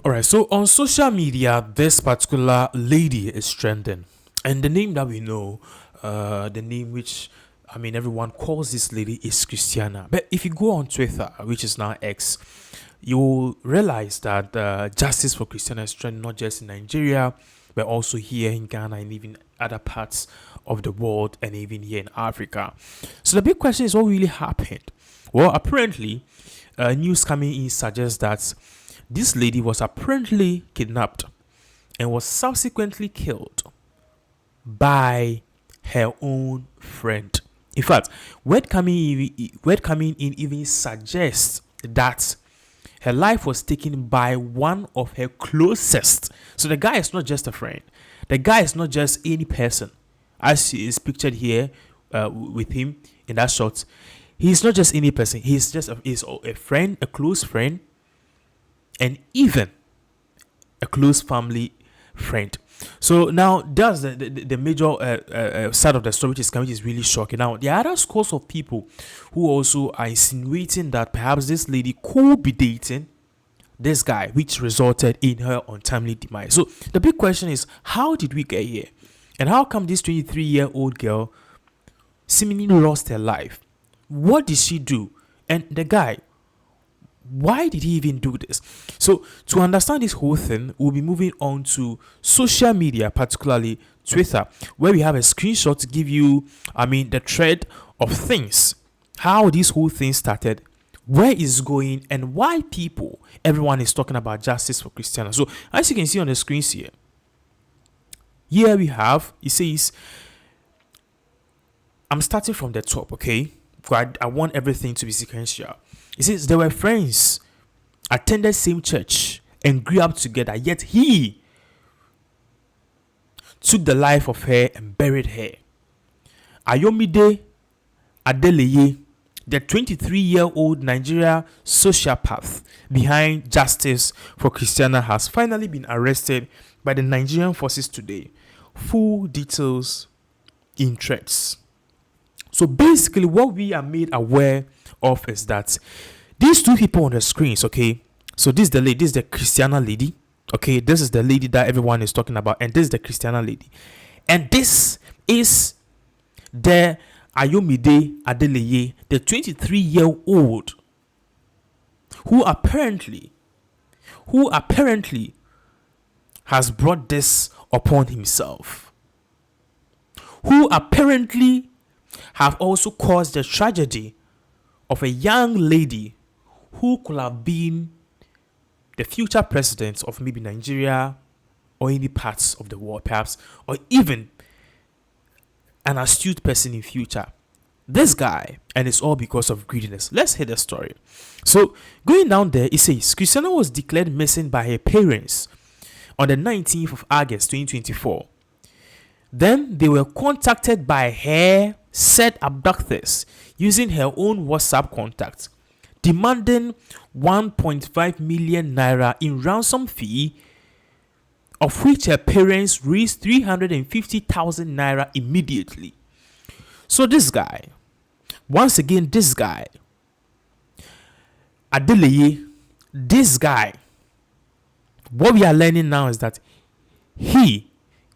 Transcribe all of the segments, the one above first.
All right, so on social media, this particular lady is trending, and the name that we know, the name which everyone calls this lady is Christiana. But if you go on Twitter, which is now X, you will realize that justice for Christiana is trending not just in Nigeria, but also here in Ghana and even other parts of the world, and even here in Africa. So the big question is, what really happened? Well, apparently, news coming in suggests that this lady was apparently kidnapped and was subsequently killed by her own friend. In fact, word coming in even suggests that her life was taken by one of her closest. So the guy is not just a friend. The guy is not just any person, as is pictured here with him in that shot. He's not just any person. He's just a friend, a close friend, and even a close family friend. So now that's the major side of the story, which is really shocking. Now there are other scores of people who also are insinuating that perhaps this lady could be dating this guy, which resulted in her untimely demise. So the big question is, how did we get here? And how come this 23-year-old girl seemingly lost her life? What did she do? And the guy, why did he even do this? So to understand this whole thing, we'll be moving on to social media, particularly Twitter, where we have a screenshot to give you, the thread of things, how this whole thing started, where it's going, and why everyone is talking about justice for Christiana. So as you can see on the screens here we have, it says, I'm starting from the top, okay? I want everything to be sequential. It says they were friends, attended same church, and grew up together, yet he took the life of her and buried her. Ayomide Adeleye, the 23-year-old Nigeria sociopath behind justice for Christiana, has finally been arrested by the Nigerian forces today. Full details in threads. So basically, what we are made aware of is that these two people on the screens, okay? So this is the lady, this is the Christiana lady, okay? This is the lady that everyone is talking about, and this is the Christiana lady. And this is the Ayomide Adeleye, the 23-year-old who apparently has brought this upon himself, who apparently have also caused the tragedy of a young lady who could have been the future president of maybe Nigeria or any parts of the world, perhaps, or even an astute person in future. This guy, and it's all because of greediness. Let's hear the story. So going down there, it says Christiana was declared missing by her parents on the 19th of August 2024. Then they were contacted by her said abductors using her own WhatsApp contact, demanding 1.5 million naira in ransom fee, of which her parents raised 350,000 naira immediately. So this guy, once again, Adeleye, this guy, what we are learning now is that he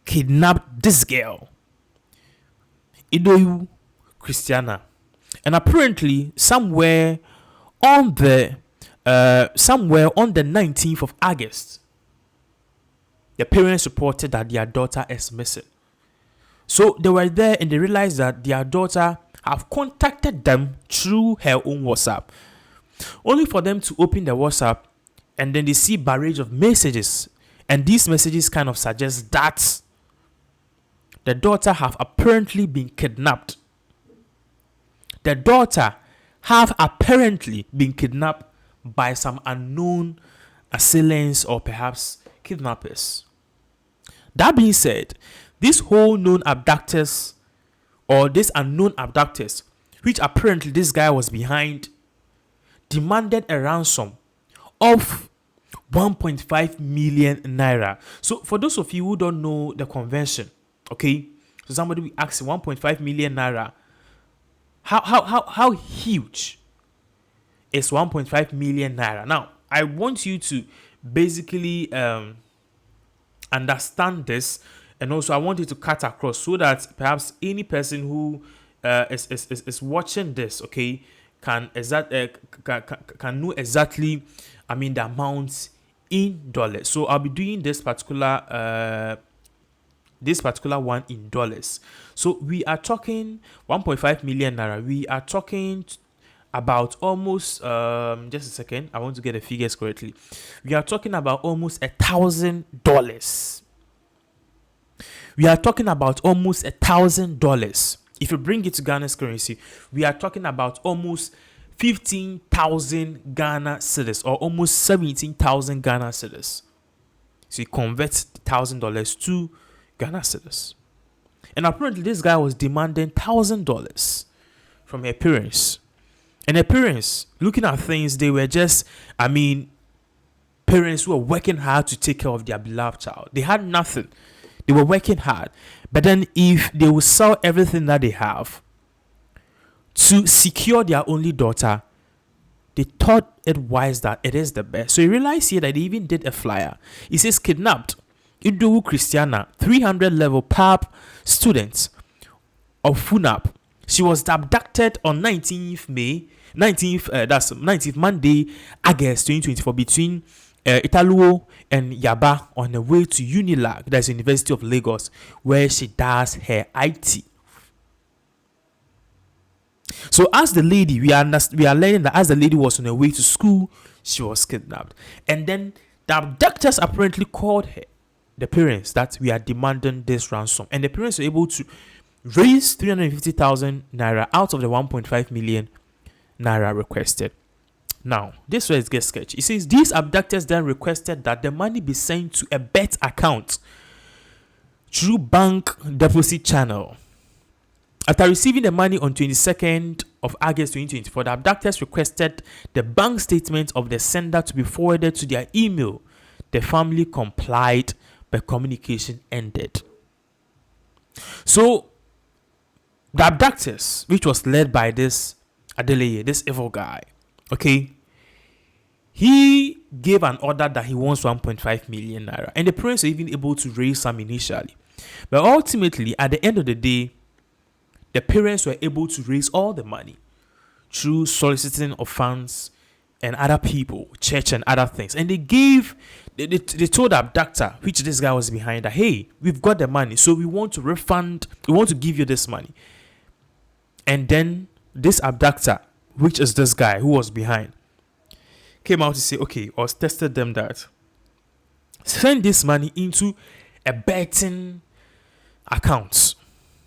kidnapped this girl, Idoyu Christiana, and apparently somewhere on the 19th of August, the parents reported that their daughter is missing. So they were there and they realized that their daughter have contacted them through her own WhatsApp, only for them to open the WhatsApp and then they see a barrage of messages, and these messages kind of suggest that the daughter have apparently been kidnapped. The daughter have apparently been kidnapped by some unknown assailants or perhaps kidnappers. That being said, these whole known abductors or these unknown abductors, which apparently this guy was behind, demanded a ransom of 1.5 million naira. So for those of you who don't know the convention, okay, so somebody will ask 1.5 million naira. How huge is 1.5 million naira? Now, I want you to basically understand this, and also I want you to cut across so that perhaps any person who is watching this, okay, can know exactly, I mean, the amounts in dollars. So I'll be doing this particular one in dollars. So we are talking 1.5 million naira. We are talking about almost just a second. I want to get the figures correctly. We are talking about almost $1,000. We are talking about almost $1,000. If you bring it to Ghana's currency, we are talking about almost 15,000 Ghana cedis, or almost 17,000 Ghana cedis. So you convert $1,000 to Ghana cedis. And apparently this guy was demanding $1,000 from her parents. And her parents, looking at things, they were just, I mean, parents who were working hard to take care of their beloved child. They had nothing. They were working hard. But then if they would sell everything that they have to secure their only daughter, they thought it wise that it is the best. So you realize here that they even did a flyer. It says kidnapped Idowu Christiana, 300 level PAP student of FUNAP. She was abducted on 19th Monday, August 2024, between Italuo and Yaba on the way to UNILAG, that's University of Lagos, where she does her IT. So as the lady, we are learning that as the lady was on her way to school, she was kidnapped. And then the abductors apparently called her, the parents, that we are demanding this ransom. And the parents were able to raise 350,000 naira out of the 1.5 million naira requested. Now, this way it gets sketchy. It says these abductors then requested that the money be sent to a bet account through bank deposit channel. After receiving the money on 22nd of August 2024, the abductors requested the bank statement of the sender to be forwarded to their email. The family complied, but communication ended. So, the abductors, which was led by this Adeleye, this evil guy, okay, he gave an order that he wants 1.5 million naira, and the parents were even able to raise some initially. But ultimately, at the end of the day, the parents were able to raise all the money through soliciting of funds and other people, church and other things. And they told the abductor, which this guy was behind, that, hey, we've got the money, so we want to give you this money. And then this abductor, which is this guy who was behind, came out to say, okay, or tested them that send this money into a betting account.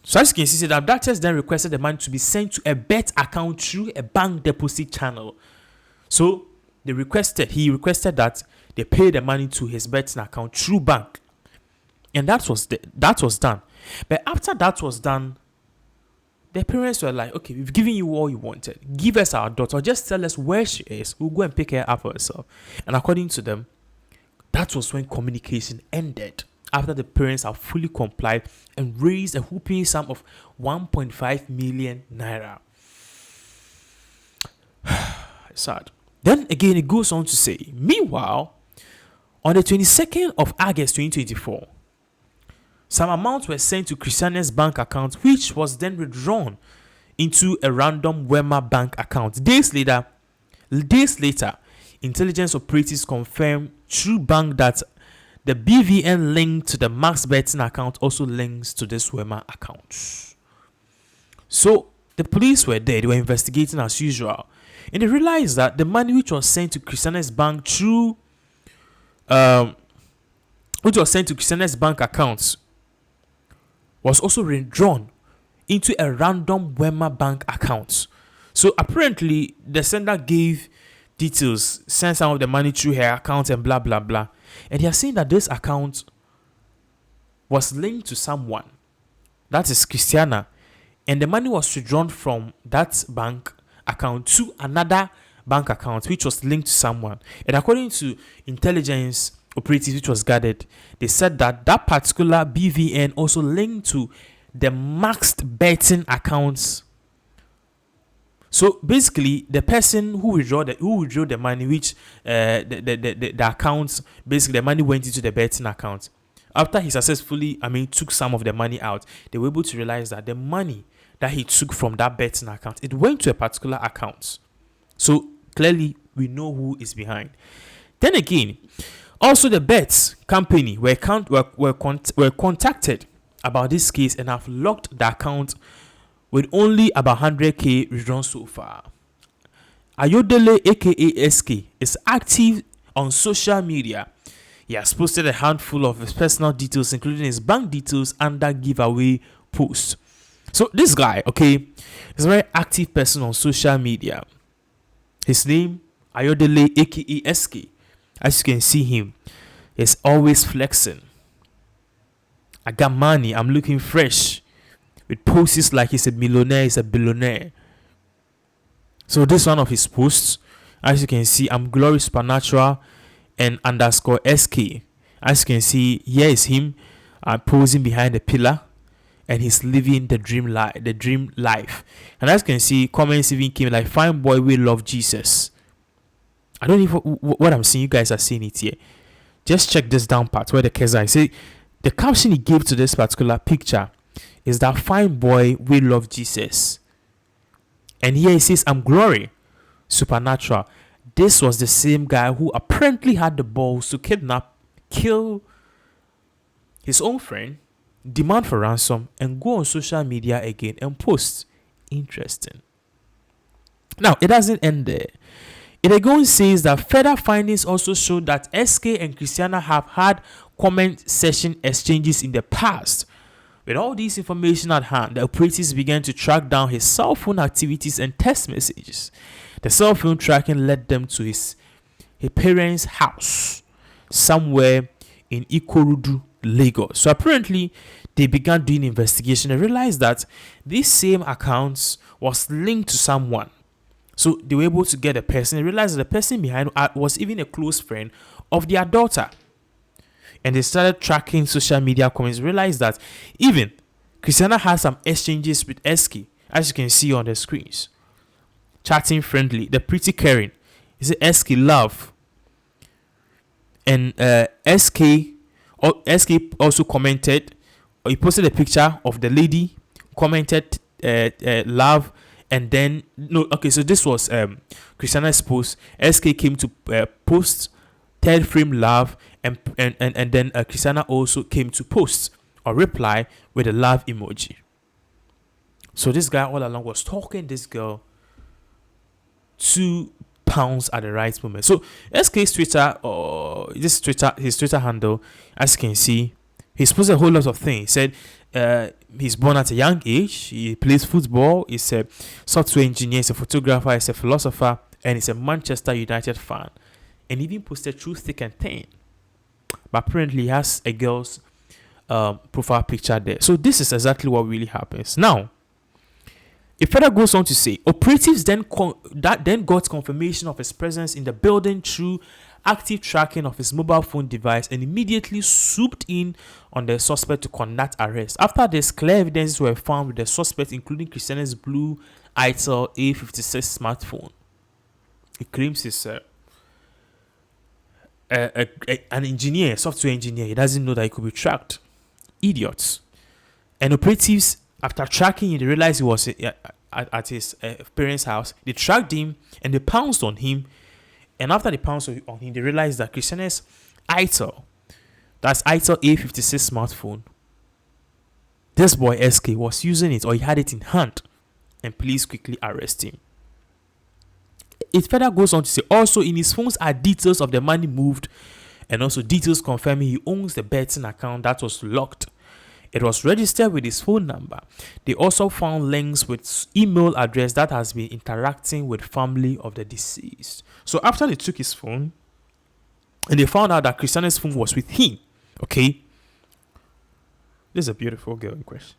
So as you can see, the abductors then requested the money to be sent to a bet account through a bank deposit channel. So he requested that they pay the money to his betting account through bank. And that was done. But after that was done, the parents were like, okay, we've given you all you wanted. Give us our daughter. Just tell us where she is. We'll go and pick her up herself. And according to them, that was when communication ended. After the parents have fully complied and raised a whooping sum of 1.5 million naira. Sad. Then again, it goes on to say, meanwhile, on the 22nd of August 2024, some amounts were sent to Christiana's bank account, which was then withdrawn into a random Wema bank account. Days later, intelligence operatives confirmed through bank that the BVN link to the Max betting account also links to this Wema account. So the police were there, they were investigating as usual, and they realized that the money which was sent to Christiana's bank accounts was also withdrawn into a random Wema bank account. So apparently the sender gave details, sent some of the money through her account and blah blah blah. And they are saying that this account was linked to someone, that is Christiana, and the money was withdrawn from that bank account to another bank account which was linked to someone. And according to intelligence operatives which was gathered, they said that that particular BVN also linked to the maxed betting accounts So basically, the person who withdraw the money, which the accounts, basically the money went into the betting account. After he successfully, took some of the money out, they were able to realize that the money that he took from that betting account, it went to a particular account. So clearly, we know who is behind. Then again, also the bets company were contacted about this case and have locked the account with only about 100k withdrawn so far. Ayodele, aka SK, is active on social media. He has posted a handful of his personal details, including his bank details, under giveaway posts. So this guy, okay, is a very active person on social media. His name, Ayodele, aka SK. As you can see him, he's always flexing. I got money, I'm looking fresh. With posts like he's a millionaire, he's a billionaire. So this one of his posts, as you can see, I'm Glory Supernatural and underscore SK. As you can see, here is him posing behind a pillar, and he's living the dream life. And as you can see, comments even came like, "Fine boy, we love Jesus." I don't know what I'm seeing. You guys are seeing it here. Just check this down part where the Keza say the caption he gave to this particular picture is that "Fine boy, we love Jesus." And here he says, "I'm Glory Supernatural." This was the same guy who apparently had the balls to kidnap, kill his own friend, demand for ransom, and go on social media again and post. Interesting. Now, it doesn't end there. It again says that further findings also show that SK and Christiana have had comment section exchanges in the past. With all this information at hand, the operatives began to track down his cell phone activities and text messages. The cell phone tracking led them to his parents' house somewhere in Ikorodu, Lagos. So apparently, they began doing investigation and realized that these same accounts was linked to someone. So they were able to get a person and realized that the person behind was even a close friend of their daughter. And they started tracking social media comments, realized that even Christiana has some exchanges with SK, as you can see on the screens. Chatting friendly, the pretty caring. He said SK love. And SK also commented, or he posted a picture of the lady, commented love, and then so this was Christiana's post. SK came to post third frame love, and then Christiana also came to post or reply with a love emoji. So this guy all along was talking this girl £2 at the right moment. So SK's Twitter, or his Twitter handle, as you can see, he's posted a whole lot of things. He said he's born at a young age, he plays football, he's a software engineer, he's a photographer, he's a philosopher, and he's a Manchester United fan. And even posted through thick and thin. But apparently he has a girl's profile picture there. So this is exactly what really happens. Now, it further goes on to say, operatives then got confirmation of his presence in the building through active tracking of his mobile phone device and immediately swooped in on the suspect to conduct arrest. After this, clear evidences were found with the suspect, including Christiana's blue Itel A56 smartphone. He claims he's an engineer, software engineer. He doesn't know that he could be tracked. Idiots. And operatives, after tracking him, they realized he was at his parents' house. They tracked him and they pounced on him. And after they pounced on him, they realized that Christiana's Itel, that's Itel A56 smartphone, this boy SK was using it, or he had it in hand, and police quickly arrest him. It further goes on to say, also in his phones are details of the money moved, and also details confirming he owns the betting account that was locked. It was registered with his phone number. They also found links with email address that has been interacting with family of the deceased. So after they took his phone, and they found out that Christiana's phone was with him. Okay. This is a beautiful girl in question.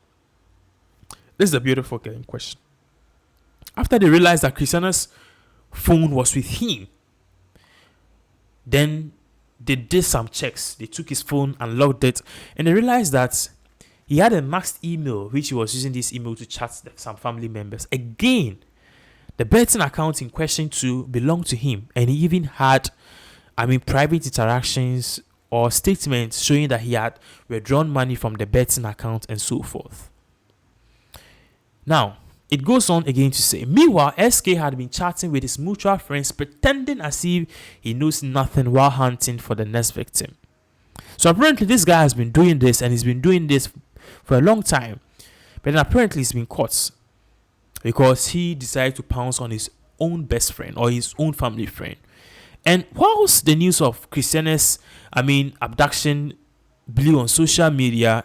After they realized that Christiana's phone was with him, then they did some checks. They took his phone and logged it, and they realized that he had a masked email, which he was using this email to chat some family members. Again, The betting account in question too belonged to him, and he even had, private interactions or statements showing that he had withdrawn money from the betting account and so forth. Now, it goes on again to say, meanwhile, SK had been chatting with his mutual friends, pretending as if he knows nothing while hunting for the next victim. So apparently this guy has been doing this, and he's been doing this for a long time. But then apparently he's been caught because he decided to pounce on his own best friend or his own family friend. And whilst the news of Christiana's, abduction blew on social media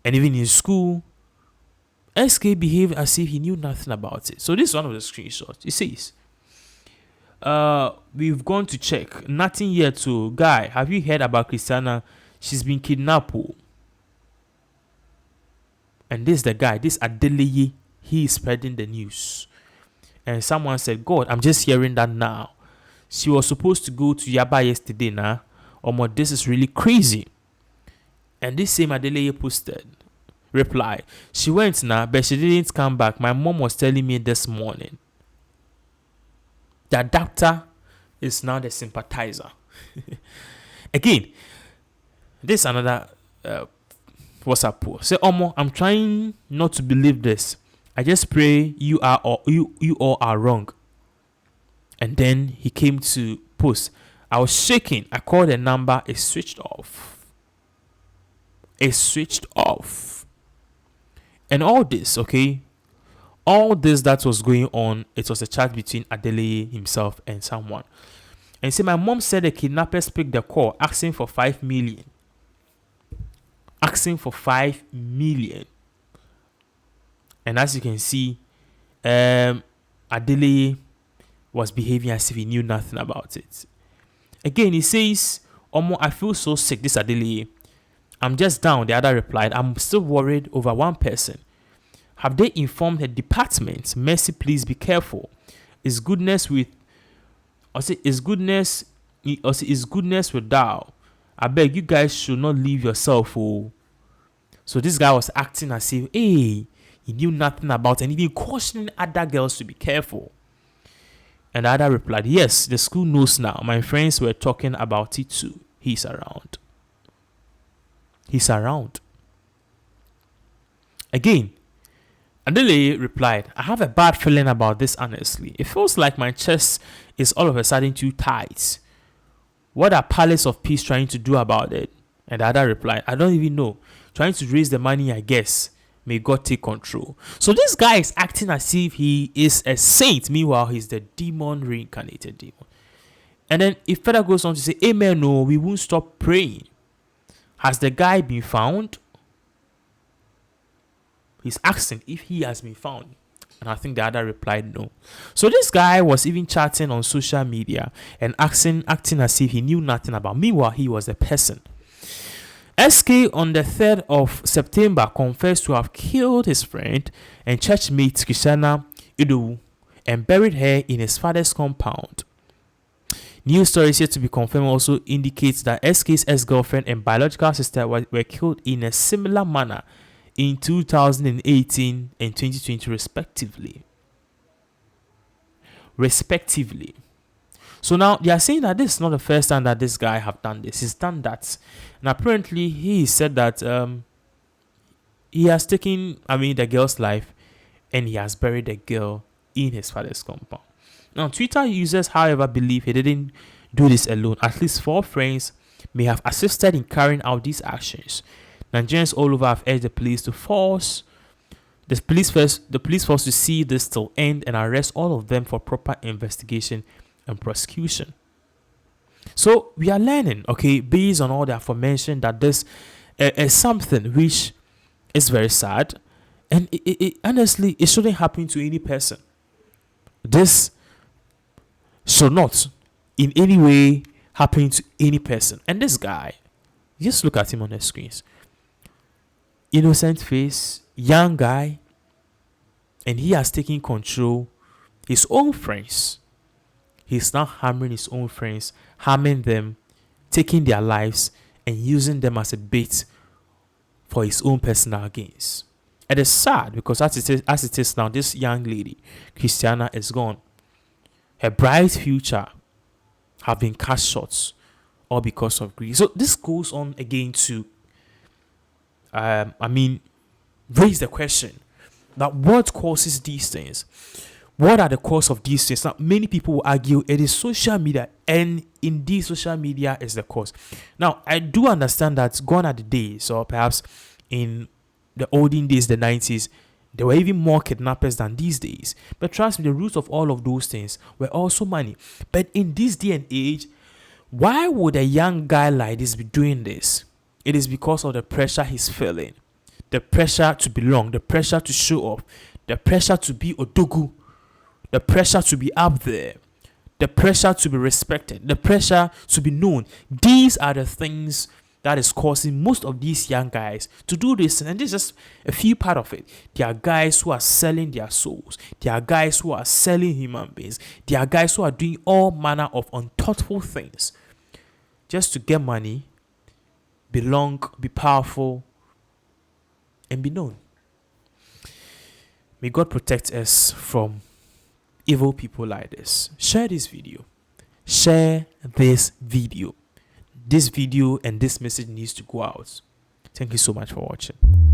and even in school, SK behaved as if he knew nothing about it. So this is one of the screenshots. It says, we've gone to check. Nothing yet to guy. Have you heard about Christiana? She's been kidnapped. And this is the guy, this Adeleye, he is spreading the news. And someone said, God, I'm just hearing that now. She was supposed to go to Yaba yesterday now. This is really crazy. And this same Adeleye posted, reply, she went now, but she didn't come back. My mom was telling me this morning. The adapter is now the sympathizer. Again, this is another WhatsApp post. Say, I'm trying not to believe this. I just pray you all are wrong. And then he came to post. I was shaking. I called the number. It switched off. And all this, okay? All this that was going on, it was a chat between Adeleye himself and someone. And see, my mom said the kidnappers picked the call, asking for 5 million. And as you can see, Adeleye was behaving as if he knew nothing about it. Again, he says, I feel so sick, this Adeleye. I'm just down. The other replied, I'm still worried over one person. Have they informed the department? Mercy, please be careful. Is goodness with thou? I beg you guys should not leave yourself. Oh. So this guy was acting as if, he knew nothing about it, and even cautioning other girls to be careful. And the other replied, yes, the school knows now. My friends were talking about it too. He's around. Again, Adeleye replied, I have a bad feeling about this, honestly. It feels like my chest is all of a sudden too tight. What are Palace of Peace trying to do about it? And the other replied, I don't even know. Trying to raise the money, I guess. May God take control. So this guy is acting as if he is a saint. Meanwhile, he's the demon, reincarnated demon. And then it further goes on to say, amen, no, we won't stop praying. Has the guy been found? He's asking if he has been found. And I think the other replied no. So this guy was even chatting on social media and acting as if he knew nothing about. Meanwhile, he was a person. SK on the 3rd of September confessed to have killed his friend and churchmate Christiana and buried her in his father's compound. News stories yet to be confirmed also indicates that SK's ex-girlfriend and biological sister were killed in a similar manner in 2018 and 2020 respectively. So now they are saying that this is not the first time that this guy have done this. He's done that. And apparently he said that he has taken, the girl's life and he has buried the girl in his father's compound. Now, Twitter users, however, believe he didn't do this alone. At least 4 friends may have assisted in carrying out these actions. Nigerians all over have urged the police force to see this till end and arrest all of them for proper investigation and prosecution. So we are learning, okay, based on all the aforementioned, that this is something which is very sad, and it honestly, it shouldn't happen to any person. This should not in any way happen to any person. And this guy, just look at him on the screens. Innocent face, young guy, and he has taken control. His own friends, he's now harming his own friends, harming them, taking their lives and using them as a bait for his own personal gains. It is sad because as it is now, this young lady, Christiana, is gone. her bright future have been cut short, all because of greed. So this goes on again to, raise the question that what causes these things? What are the cause of these things? Now, many people will argue it is social media, and indeed, social media is the cause. Now, I do understand that gone are the days, or perhaps in the olden days, the 90s, there were even more kidnappers than these days. But trust me, the root of all of those things were also money. But in this day and age, why would a young guy like this be doing this? It is because of the pressure he's feeling. The pressure to belong, the pressure to show up, the pressure to be odogu, the pressure to be up there, the pressure to be respected, the pressure to be known. These are the things that is causing most of these young guys to do this. And this is just a few part of it. There are guys who are selling their souls. There are guys who are selling human beings. There are guys who are doing all manner of unthoughtful things just to get money, belong, be powerful, and be known. May God protect us from evil people like this. Share this video. Share this video. This video and this message needs to go out. Thank you so much for watching.